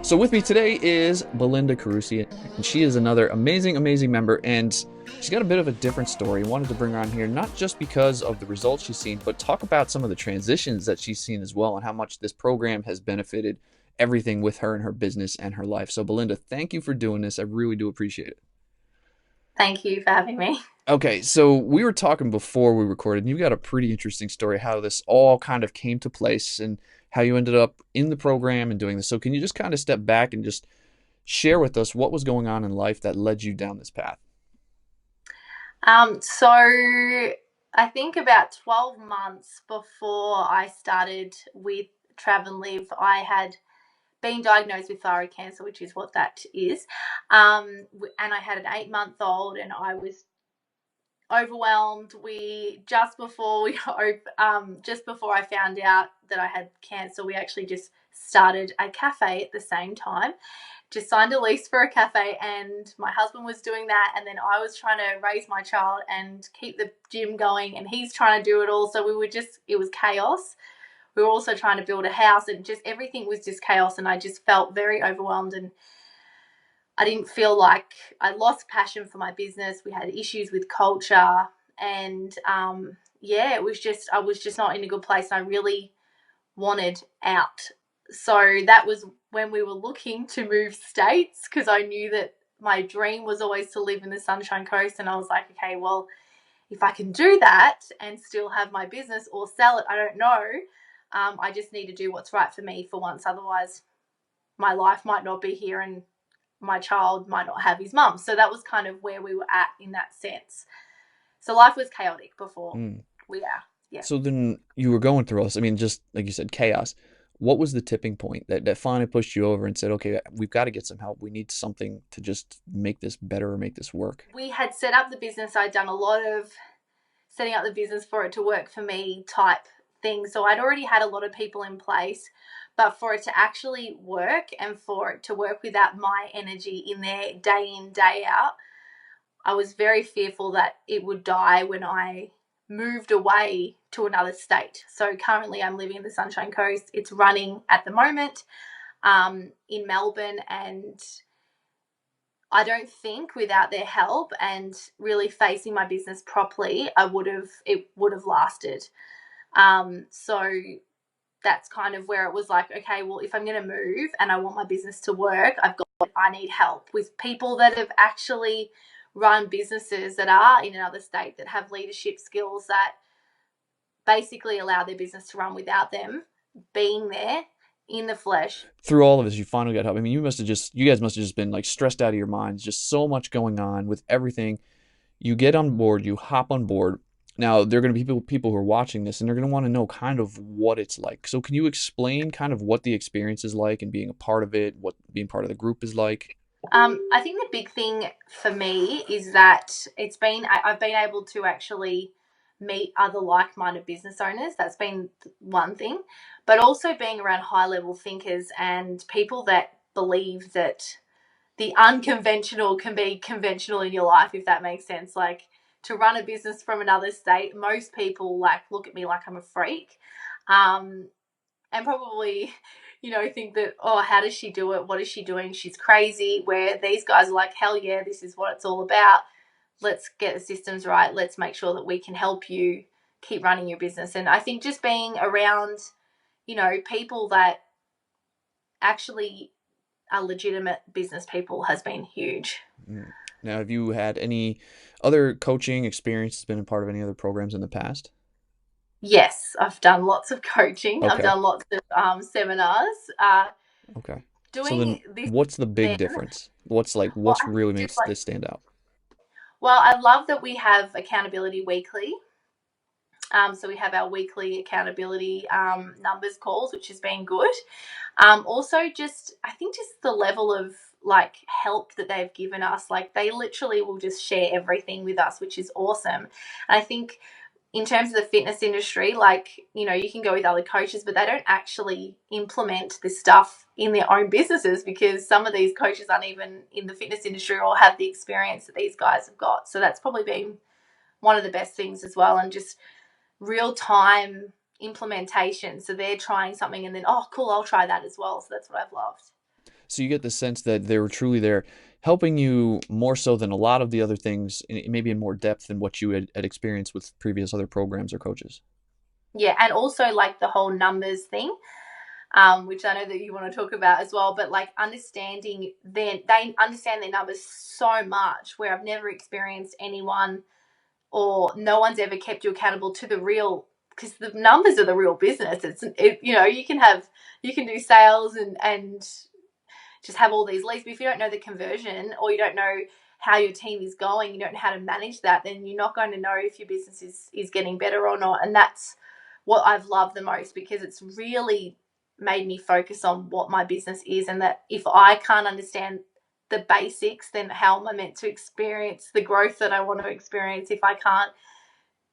So with me today is Belinda Carusi, and she is another amazing member, and she's got a bit of a different story. I wanted to bring her on here, not just because of the results she's seen, but talk about some of the transitions that she's seen as well, and how much this program has benefited everything with her and her business and her life. So Belinda, thank you for doing this. I really do appreciate it. Thank you for having me. Okay, so we were talking before we recorded, and you've got a pretty interesting story how this all kind of came to place and how you ended up in the program and doing this. So can you just kind of step back and just share with us what was going on in life that led you down this path? So I think about 12 months before I started with Trav and Live, I had been diagnosed with thyroid cancer, which is what that is. And I had an 8-month-old, and I was overwhelmed. We just before I found out that I had cancer, we actually just started a cafe at the same time. Just signed a lease for a cafe, and my husband was doing that, and then I was trying to raise my child and keep the gym going, and he's trying to do it all. So it was chaos. We were also trying to build a house, and just everything was just chaos, and I just felt very overwhelmed, and I didn't feel like I lost passion for my business. We had issues with culture, and yeah, I was just not in a good place, and I really wanted out. So that was when we were looking to move states, because I knew that my dream was always to live in the Sunshine Coast. And I was like, okay, well, if I can do that and still have my business or sell it, I don't know. I just need to do what's right for me for once. Otherwise, my life might not be here and my child might not have his mum. So that was kind of where we were at in that sense. So life was chaotic before Mm. we are. Yeah. So then you were going through all this. I mean, just like you said, chaos. What was the tipping point that finally pushed you over and said, okay, we've got to get some help. We need something to just make this better or make this work? We had set up the business. I'd done a lot of setting up the business for it to work for me type thing. So I'd already had a lot of people in place, but for it to actually work and for it to work without my energy in, day out, I was very fearful that it would die when I moved away to another state. So currently I'm living in the Sunshine Coast. It's running at the moment in Melbourne, and I don't think without their help and really facing my business properly, it would have lasted. So that's kind of where it was like, okay, well, if I'm going to move and I want my business to work, I need help with people that have actually run businesses that are in another state, that have leadership skills that basically allow their business to run without them being there in the flesh. Through all of this, you finally got help. I mean, you guys must have just been like stressed out of your minds, just so much going on with everything. You get on board, you hop on board. Now, there are going to be people who are watching this and they're going to want to know kind of what it's like. So, can you explain kind of what the experience is like and being a part of it, what being part of the group is like? I think the big thing for me is that I've been able to actually meet other like-minded business owners. That's been one thing, but also being around high-level thinkers and people that believe that the unconventional can be conventional in your life, if that makes sense. Like, to run a business from another state, most people like look at me like I'm a freak. Um, and probably, think that, oh, how does she do it? What is she doing? She's crazy. Where these guys are like, hell yeah, this is what it's all about. Let's get the systems right. Let's make sure that we can help you keep running your business. And I think just being around, people that actually are legitimate business people has been huge. Mm. Now, have you had any other coaching experience, been a part of any other programs in the past? Yes, I've done lots of coaching. I've Okay. done lots of seminars. Okay. So then Doing this what's the big then, difference? well, What's I really just makes like, this stand out? well, I love that we have accountability weekly. So we have our weekly accountability numbers calls, which has been good. Also, I think just the level of like help that they've given us, like they literally will just share everything with us, which is awesome. And I think in terms of the fitness industry, like, you can go with other coaches, but they don't actually implement this stuff in their own businesses, because some of these coaches aren't even in the fitness industry or have the experience that these guys have got. So that's probably been one of the best things as well. And just real time implementation. So they're trying something and then, oh, cool, I'll try that as well. So that's what I've loved. So you get the sense that they were truly there helping you more so than a lot of the other things, maybe in more depth than what you had experienced with previous other programs or coaches. Yeah, and also like the whole numbers thing, which I know that you want to talk about as well. But like understanding they understand their numbers so much, where I've never experienced anyone or no one's ever kept you accountable to the real, because the numbers are the real business. You know, you can do sales and just have all these leads, but if you don't know the conversion or you don't know how your team is going, you don't know how to manage that, then you're not going to know if your business is getting better or not. And that's what I've loved the most, because it's really made me focus on what my business is, and that if I can't understand the basics, then how am I meant to experience the growth that I want to experience if I can't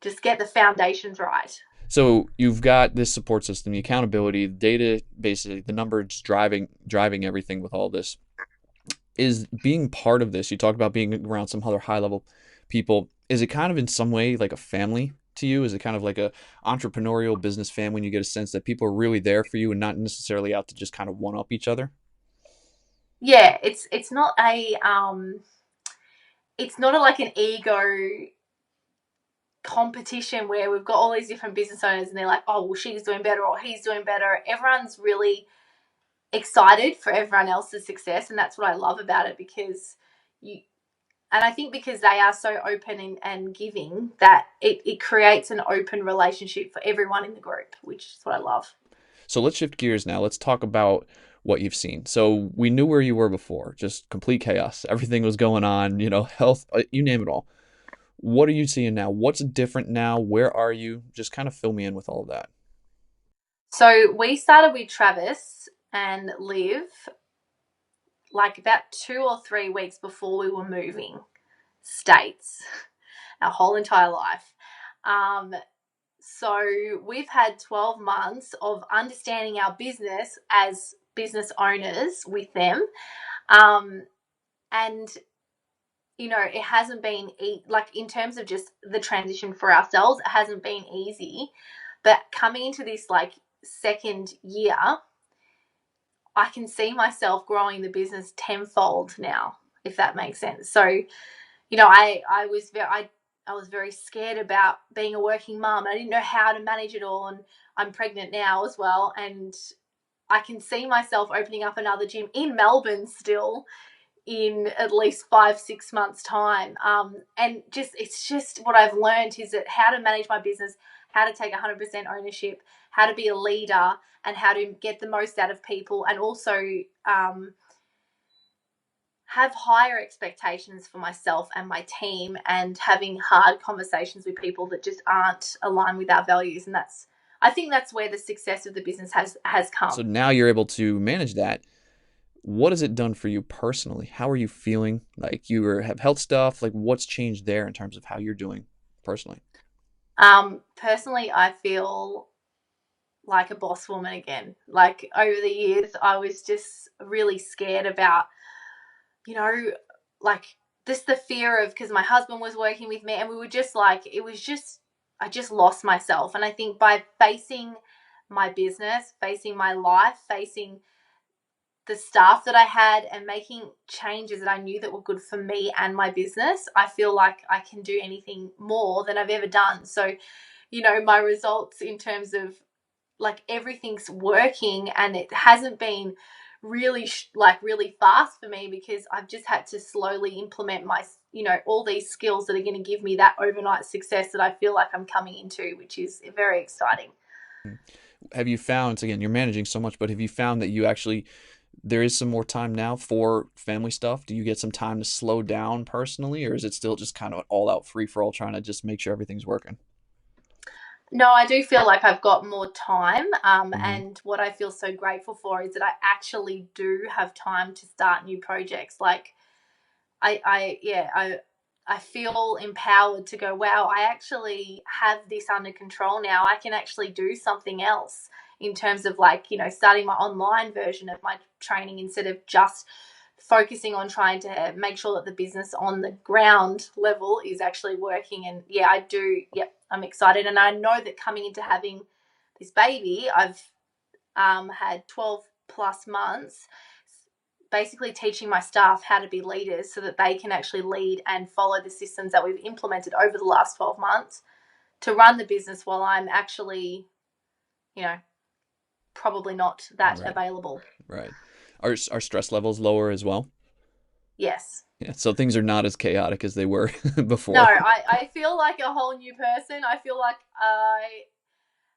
just get the foundations right? So you've got this support system, the accountability, the data, basically the numbers driving everything with all this. Is being part of this, you talk about being around some other high level people, is it kind of in some way like a family to you? Is it kind of like a entrepreneurial business family when you get a sense that people are really there for you and not necessarily out to just kind of one up each other? Yeah, it's not a, like an ego competition where we've got all these different business owners and they're like, oh, well, she's doing better or he's doing better. Everyone's really excited for everyone else's success, and that's what I love about it, because you and I think because they are so open and giving, that it creates an open relationship for everyone in the group, which is what I love. So let's shift gears now. Let's talk about what you've seen. So we knew where you were before, just complete chaos. Everything was going on, health, you name it all. What are you seeing now? What's different now? Where are you? Just kind of fill me in with all of that. So we started with Travis and Liv like about 2 or 3 weeks before we were moving states, our whole entire life. Um, so we've had 12 months of understanding our business as business owners with them. Um, and, you know, it hasn't been, like, in terms of just the transition for ourselves, it hasn't been easy. But coming into this, like, second year, I can see myself growing the business tenfold now, if that makes sense. So, you know, I was very scared about being a working mum. I didn't know how to manage it all, and I'm pregnant now as well, and I can see myself opening up another gym in Melbourne still in at least 5 6 months time. And just it's just what I've learned is that how to manage my business, how to take 100% ownership, how to be a leader, and how to get the most out of people, and also um, have higher expectations for myself and my team, and having hard conversations with people that just aren't aligned with our values. And that's, I think that's where the success of the business has So come. now you're able to manage that. What has it done for you personally? How are you feeling? Like have health stuff. Like what's changed there in terms of how you're doing personally? Personally, I feel like a boss woman again. Like over the years, I was just really scared about, you know, like just the fear of, because my husband was working with me and we were just like, it was just, I just lost myself. And I think by facing my business, facing my life, facing the staff that I had, and making changes that I knew that were good for me and my business, I feel like I can do anything more than I've ever done. So, you know, my results in terms of like everything's working, and it hasn't been really really fast for me, because I've just had to slowly implement my, you know, all these skills that are going to give me that overnight success that I feel like I'm coming into, which is very exciting. Have you found, again, you're managing so much, but have you found that you actually, there is some more time now for family stuff? Do you get some time to slow down personally, or is it still just kind of an all out free for all trying to just make sure everything's working? No, I do feel like I've got more time. Hmm. And what I feel so grateful for is that I actually do have time to start new projects. Like yeah, I feel empowered to go, wow, I actually have this under control now. I can actually do something else in terms of, like, you know, starting my online version of my training, instead of just focusing on trying to make sure that the business on the ground level is actually working. And yeah, I do. Yep, I'm excited. And I know that coming into having this baby, I've had 12 plus months basically teaching my staff how to be leaders so that they can actually lead and follow the systems that we've implemented over the last 12 months to run the business while I'm actually, probably not that Right. available. Right. Are stress levels lower as well? Yes. Yeah. So things are not as chaotic as they were No, before. I feel like a whole new person. I feel like I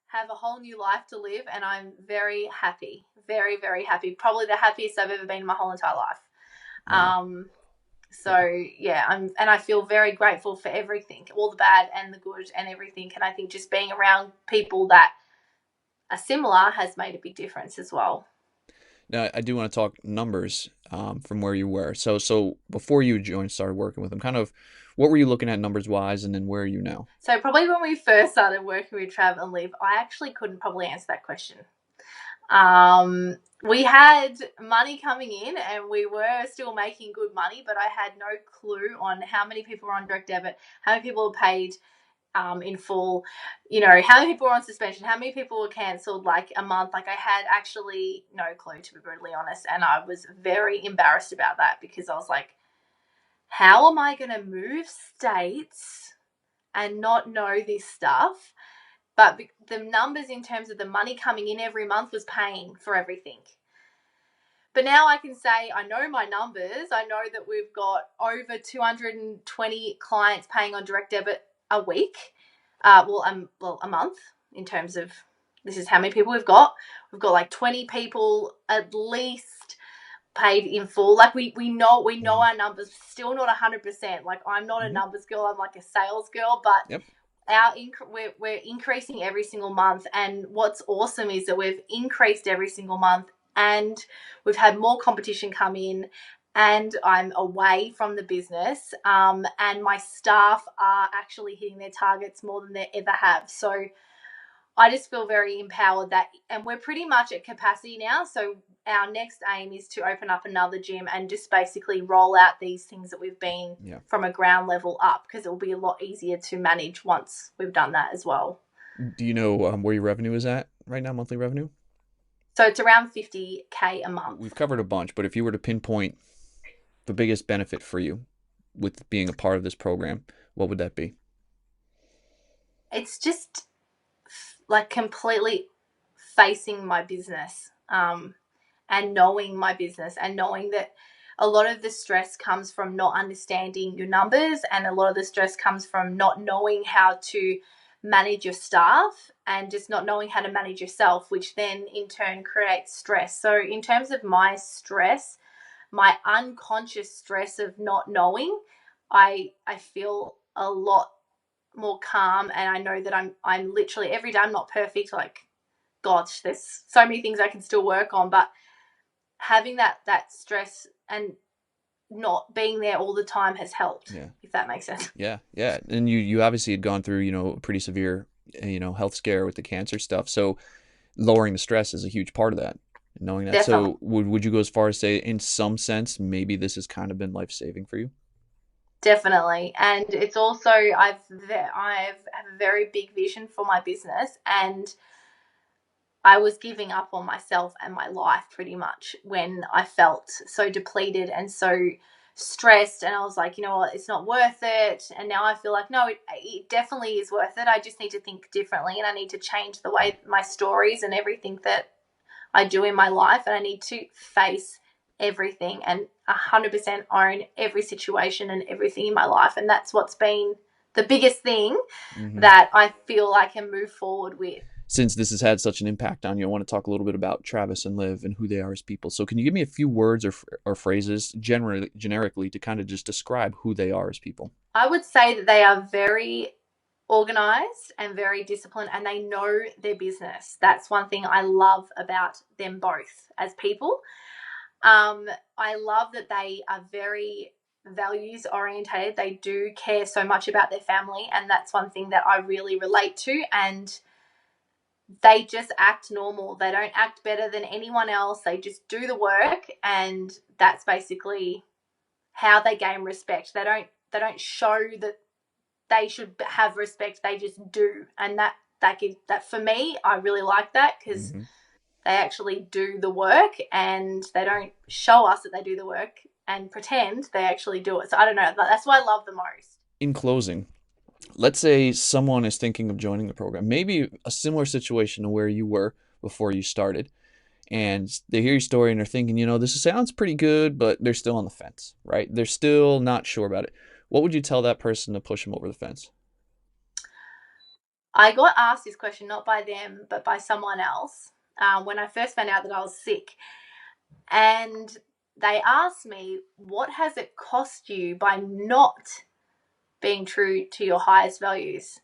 have a whole new life to live, and I'm very happy. Very, very happy. Probably the happiest I've ever been in my whole entire life. Wow. So yeah, I feel very grateful for everything, all the bad and the good and everything. And I think just being around people that are similar has made a big difference as well. Now, I do want to talk numbers from where you were. So before you started working with them, kind of what were you looking at numbers wise, and then where are you now? So probably when we first started working with Trav and Liv, I actually couldn't probably answer that question. We had money coming in and we were still making good money, but I had no clue on how many people were on direct debit, how many people were paid in full, how many people were on suspension, how many people were cancelled like a month. Like I had actually no clue, to be brutally honest. And I was very embarrassed about that because I was like, how am I going to move states and not know this stuff? But the numbers in terms of the money coming in every month was paying for everything. But now I can say I know my numbers. I know that we've got over 220 clients paying on direct debit a week. A month in terms of this is how many people we've got. We've got like 20 people at least paid in full. Like we know our numbers. Still not 100%. Like I'm not a Mm-hmm. numbers girl. I'm like a sales girl. But Yep. we're increasing every single month, and what's awesome is that we've increased every single month, and we've had more competition come in, and I'm away from the business, and my staff are actually hitting their targets more than they ever have. So I just feel very empowered and we're pretty much at capacity now. So our next aim is to open up another gym and just basically roll out these things that we've been Yeah. from a ground level up, because it will be a lot easier to manage once we've done that as well. Do you know where your revenue is at right now, monthly revenue? So it's around 50K a month. We've covered a bunch, but if you were to pinpoint the biggest benefit for you with being a part of this program, what would that be? It's just like completely facing my business, and knowing my business, and knowing that a lot of the stress comes from not understanding your numbers, and a lot of the stress comes from not knowing how to manage your staff and just not knowing how to manage yourself, which then in turn creates stress. So in terms of my stress, my unconscious stress of not knowing, I feel a lot more calm, and I know that I'm literally every day, I'm not perfect, like gosh, there's so many things I can still work on, but having that stress and not being there all the time has helped, Yeah. if that makes sense. Yeah. Yeah. And you obviously had gone through, a pretty severe, health scare with the cancer stuff. So lowering the stress is a huge part of that. Knowing that. Definitely. So would you go as far as say, in some sense, maybe this has kind of been life saving for you? Definitely. And it's also I've have a very big vision for my business, and I was giving up on myself and my life pretty much when I felt so depleted and so stressed. And I was like, you know what, it's not worth it. And now I feel like, no, it definitely is worth it. I just need to think differently, and I need to change the way my stories and everything that I do in my life. And I need to face everything and 100% own every situation and everything in my life. And that's what's been the biggest thing Mm-hmm. that I feel I can move forward with. Since this has had such an impact on you, I want to talk a little bit about Travis and Liv and who they are as people. So, can you give me a few words or phrases, generically, to kind of just describe who they are as people? I would say that they are very organized and very disciplined, and they know their business. That's one thing I love about them both as people. I love that they are very values orientated. They do care so much about their family, and that's one thing that I really relate to. And they just act normal. They don't act better than anyone else. They just do the work, and that's basically how they gain respect. They don't show that they should have respect. They just do, and that gives that for me. I really like that because Mm-hmm. they actually do the work, and they don't show us that they do the work and pretend they actually do it. So I don't know. That's what I love the most. In closing, let's say someone is thinking of joining the program, maybe a similar situation to where you were before you started, and they hear your story and they're thinking, this sounds pretty good, but they're still on the fence, right? They're still not sure about it. What would you tell that person to push them over the fence? I got asked this question not by them, but by someone else when I first found out that I was sick. And they asked me, what has it cost you by not being true to your highest values?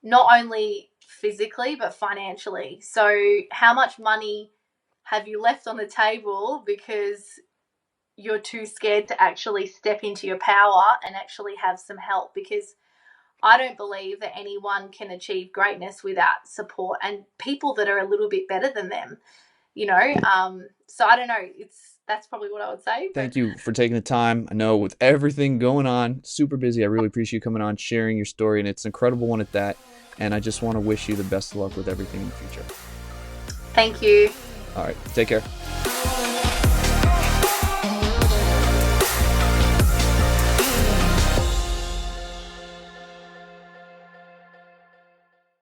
Not only physically, but financially. So, how much money have you left on the table because you're too scared to actually step into your power and actually have some help? Because I don't believe that anyone can achieve greatness without support and people that are a little bit better than them, So I don't know. That's probably what I would say. Thank you for taking the time. I know with everything going on, super busy. I really appreciate you coming on, sharing your story, and it's an incredible one at that. And I just want to wish you the best of luck with everything in the future. Thank you. All right, take care.